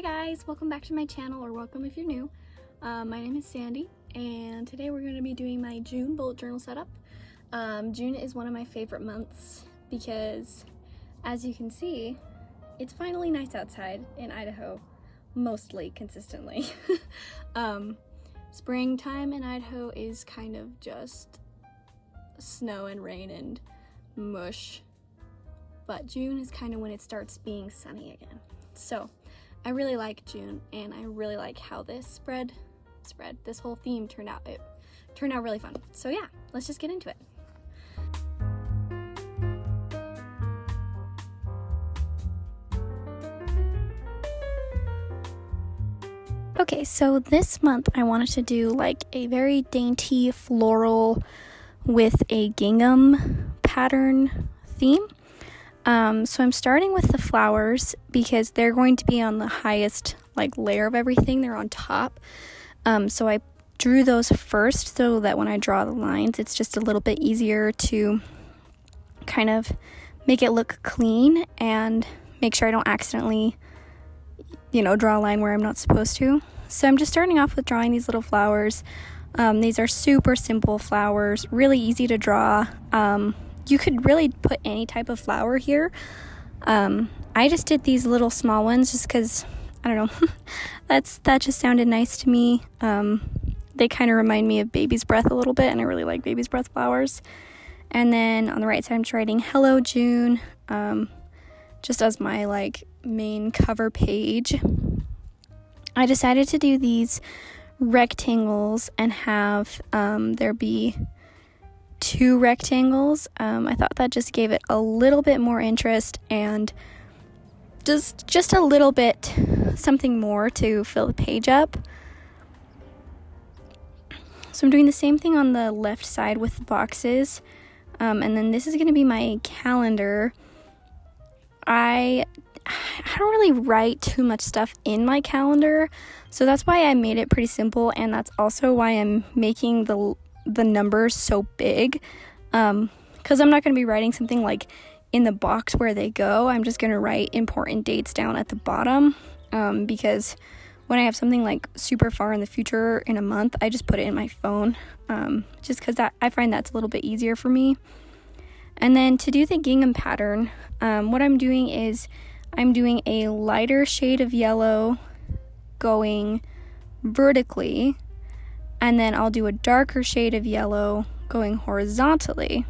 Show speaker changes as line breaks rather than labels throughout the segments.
guys, welcome back to my channel, or welcome if you're new. My name is Sandy, and today we're going to be doing my June bullet journal setup. June is one of my favorite months because, as you can see, it's finally nice outside in Idaho, mostly consistently. Springtime in Idaho is kind of just snow and rain and mush, but June is kind of when it starts being sunny again. So I really like June, and I really like how this this whole theme turned out. It turned out really fun. So yeah, let's just get into it. Okay, so this month I wanted to do like a very dainty floral with a gingham pattern theme. So I'm starting with the flowers because they're going to be on the highest like layer of everything. They're on top. So I drew those first so that when I draw the lines, it's just a little bit easier to kind of make it look clean and make sure I don't accidentally, draw a line where I'm not supposed to. So I'm just starting off with drawing these little flowers. These are super simple flowers, really easy to draw. You could really put any type of flower here. I just did these little small ones just because, I don't know, that just sounded nice to me. They kind of remind me of baby's breath a little bit, and I really like baby's breath flowers. And then on the right side, I'm just writing Hello June, just as my main cover page. I decided to do these rectangles and have there be 2 rectangles. I thought that just gave it a little bit more interest and just a little bit something more to fill the page up. So I'm doing the same thing on the left side with the boxes. And then this is going to be my calendar. I don't really write too much stuff in my calendar, so that's why I made it pretty simple, and that's also why I'm making the numbers so big, because I'm not going to be writing something like in the box where they go. I'm just going to write important dates down at the bottom, because when I have something like super far in the future in a month, I just put it in my phone, just because I find that's a little bit easier for me. And then to do the gingham pattern, what I'm doing is I'm doing a lighter shade of yellow going vertically, and then I'll do a darker shade of yellow going horizontally.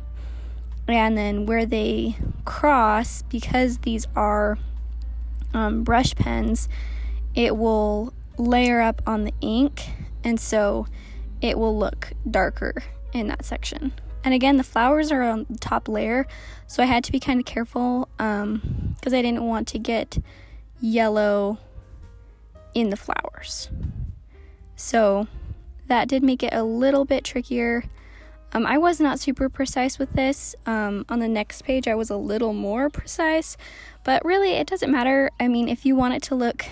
And then where they cross, because these are brush pens, it will layer up on the ink, and so it will look darker in that section. And again, the flowers are on the top layer, so I had to be kind of careful because I didn't want to get yellow in the flowers. So that did make it a little bit trickier. I was not super precise with this. On the next page, I was a little more precise, but really it doesn't matter. I mean, if you want it to look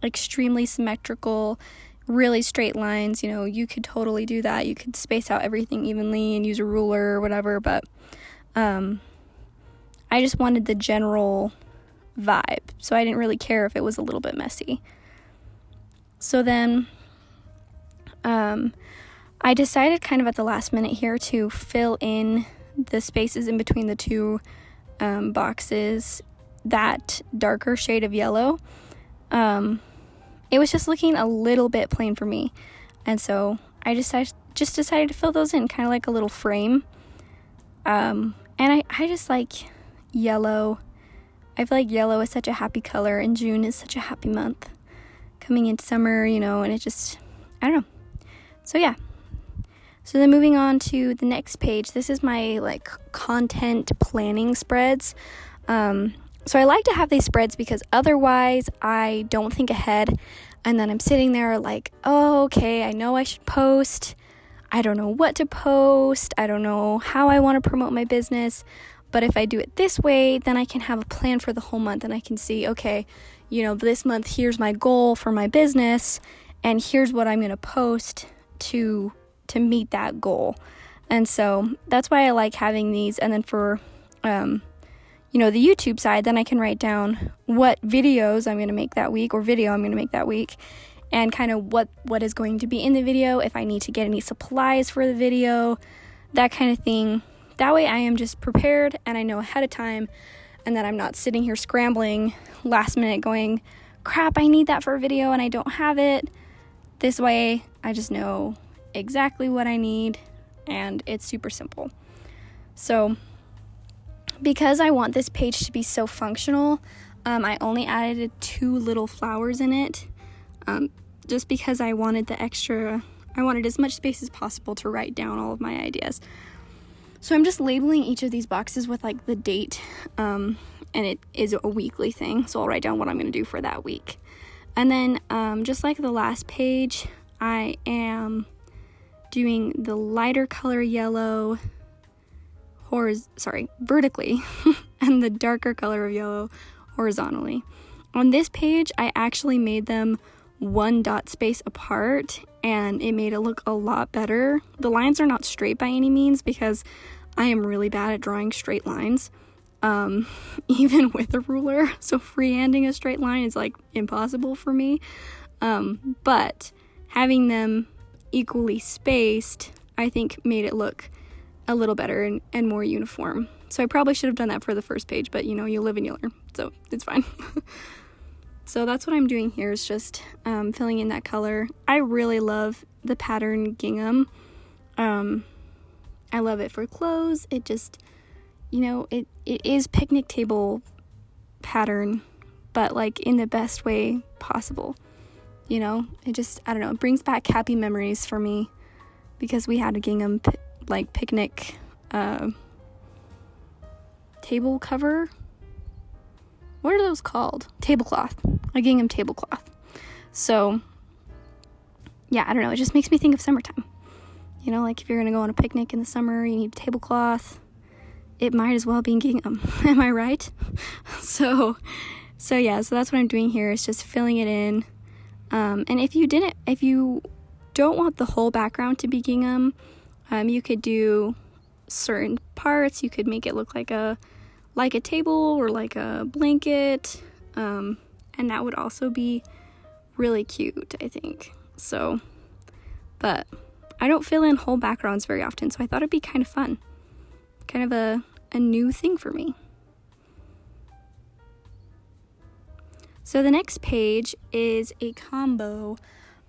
extremely symmetrical, really straight lines, you could totally do that. You could space out everything evenly and use a ruler or whatever, but I just wanted the general vibe, so I didn't really care if it was a little bit messy. So then I decided kind of at the last minute here to fill in the spaces in between the 2 boxes, that darker shade of yellow. It was just looking a little bit plain for me, and so I decided to fill those in, kind of like a little frame. And I just like yellow. I feel like yellow is such a happy color, and June is such a happy month coming into summer, and it just, I don't know. So yeah. So then moving on to the next page, this is my content planning spreads. So I like to have these spreads because otherwise I don't think ahead, and then I'm sitting there like, oh, okay, I know I should post. I don't know what to post. I don't know how I want to promote my business. But if I do it this way, then I can have a plan for the whole month, and I can see, okay, this month, here's my goal for my business, and here's what I'm going to post to meet that goal. And so that's why I like having these. And then for the YouTube side, then I can write down what videos I'm going to make that week, or video I'm going to make that week, and kind of what is going to be in the video, if I need to get any supplies for the video, that kind of thing. That way I am just prepared and I know ahead of time, and that I'm not sitting here scrambling last minute going, crap, I need that for a video and I don't have it. This way I just know exactly what I need, and it's super simple. So because I want this page to be so functional, I only added 2 little flowers in it, just because I wanted as much space as possible to write down all of my ideas. So I'm just labeling each of these boxes with like the date, and it is a weekly thing, so I'll write down what I'm going to do for that week. And then just like the last page, I am doing the lighter color yellow vertically and the darker color of yellow horizontally. On this page, I actually made them 1 dot space apart, and it made it look a lot better. The lines are not straight by any means, because I am really bad at drawing straight lines, even with a ruler. So freehanding a straight line is like impossible for me. But having them equally spaced, I think made it look a little better and more uniform. So I probably should have done that for the first page, but you live and you learn, so it's fine. So that's what I'm doing here, is just filling in that color. I really love the pattern gingham. I love it for clothes. It just, it is picnic table pattern, but like in the best way possible. It just, I don't know, it brings back happy memories for me, because we had a gingham picnic table cover. What are those called? Tablecloth. A gingham tablecloth. So yeah, I don't know, it just makes me think of summertime. Like if you're gonna go on a picnic in the summer, you need a tablecloth. It might as well be in gingham. Am I right? So yeah, so that's what I'm doing here, is just filling it in. And if you don't want the whole background to be gingham, you could do certain parts. You could make it look like a table or like a blanket, and that would also be really cute, I think. So, but I don't fill in whole backgrounds very often, so I thought it'd be kind of fun, kind of a new thing for me. So the next page is a combo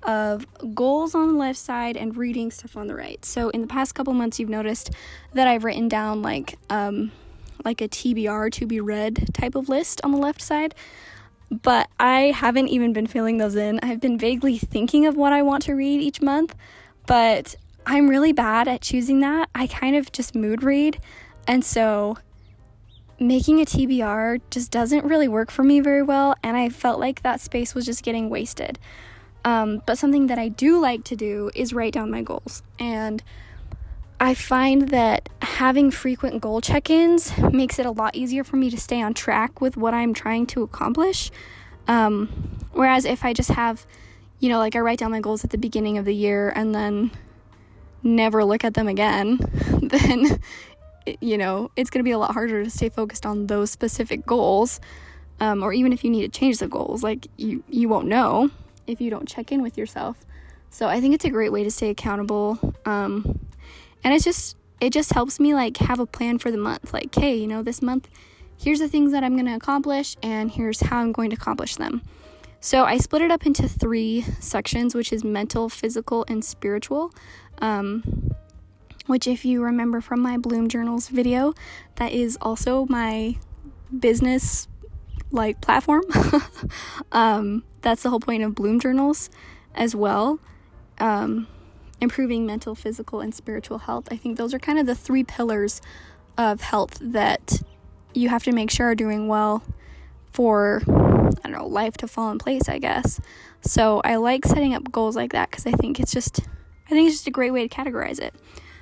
of goals on the left side and reading stuff on the right. So in the past couple months, you've noticed that I've written down like a TBR, to be read type of list on the left side, but I haven't even been filling those in. I've been vaguely thinking of what I want to read each month, but I'm really bad at choosing that. I kind of just mood read, and so making a TBR just doesn't really work for me very well, and I felt like that space was just getting wasted. But something that I do like to do is write down my goals, and I find that having frequent goal check-ins makes it a lot easier for me to stay on track with what I'm trying to accomplish. Whereas if I just have, I write down my goals at the beginning of the year and then never look at them again, then, it's going to be a lot harder to stay focused on those specific goals. Or even if you need to change the goals, like you won't know if you don't check in with yourself. So I think it's a great way to stay accountable. And it just helps me have a plan for the month. Like, hey, this month, here's the things that I'm going to accomplish, and here's how I'm going to accomplish them. So I split it up into 3 sections, which is mental, physical, and spiritual. Which, if you remember from my Bloom Journals video, that is also my business platform. That's the whole point of Bloom Journals as well. Improving mental, physical, and spiritual health. I think those are kind of the 3 pillars of health that you have to make sure are doing well for, life to fall in place, I guess. So I like setting up goals like that, because I think it's just a great way to categorize it.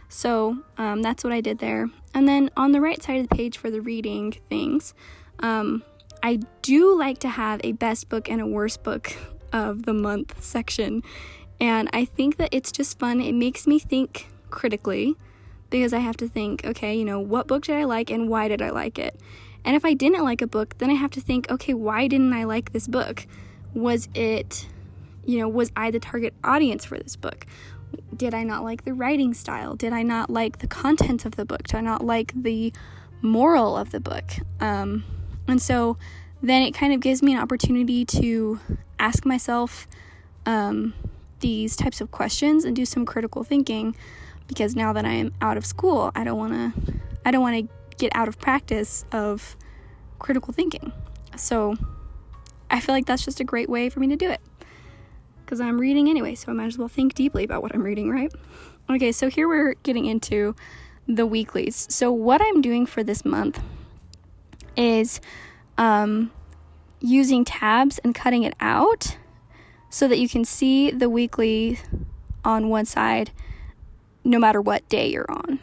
So that's what I did there. And then on the right side of the page for the reading things, I do like to have a best book and a worst book of the month section. And I think that it's just fun. It makes me think critically, because I have to think, okay, what book did I like and why did I like it? And if I didn't like a book, then I have to think, okay, why didn't I like this book? Was it, was I the target audience for this book? Did I not like the writing style? Did I not like the content of the book? Did I not like the moral of the book? And so then it kind of gives me an opportunity to ask myself these types of questions and do some critical thinking, because now that I am out of school, I don't want to get out of practice of critical thinking. So I feel like that's just a great way for me to do it, because I'm reading anyway, so I might as well think deeply about what I'm reading, right? Okay, so here we're getting into the weeklies. So what I'm doing for this month is using tabs and cutting it out so that you can see the weekly on one side no matter what day you're on.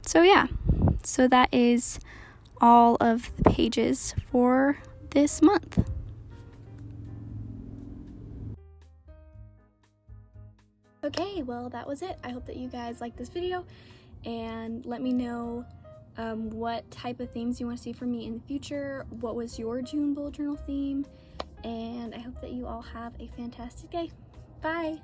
So yeah, so that is all of the pages for this month. Okay, well, that was it. I hope that you guys liked this video, and let me know what type of themes you want to see from me in the future. What was your June bullet journal theme? And I hope that you all have a fantastic day. Bye!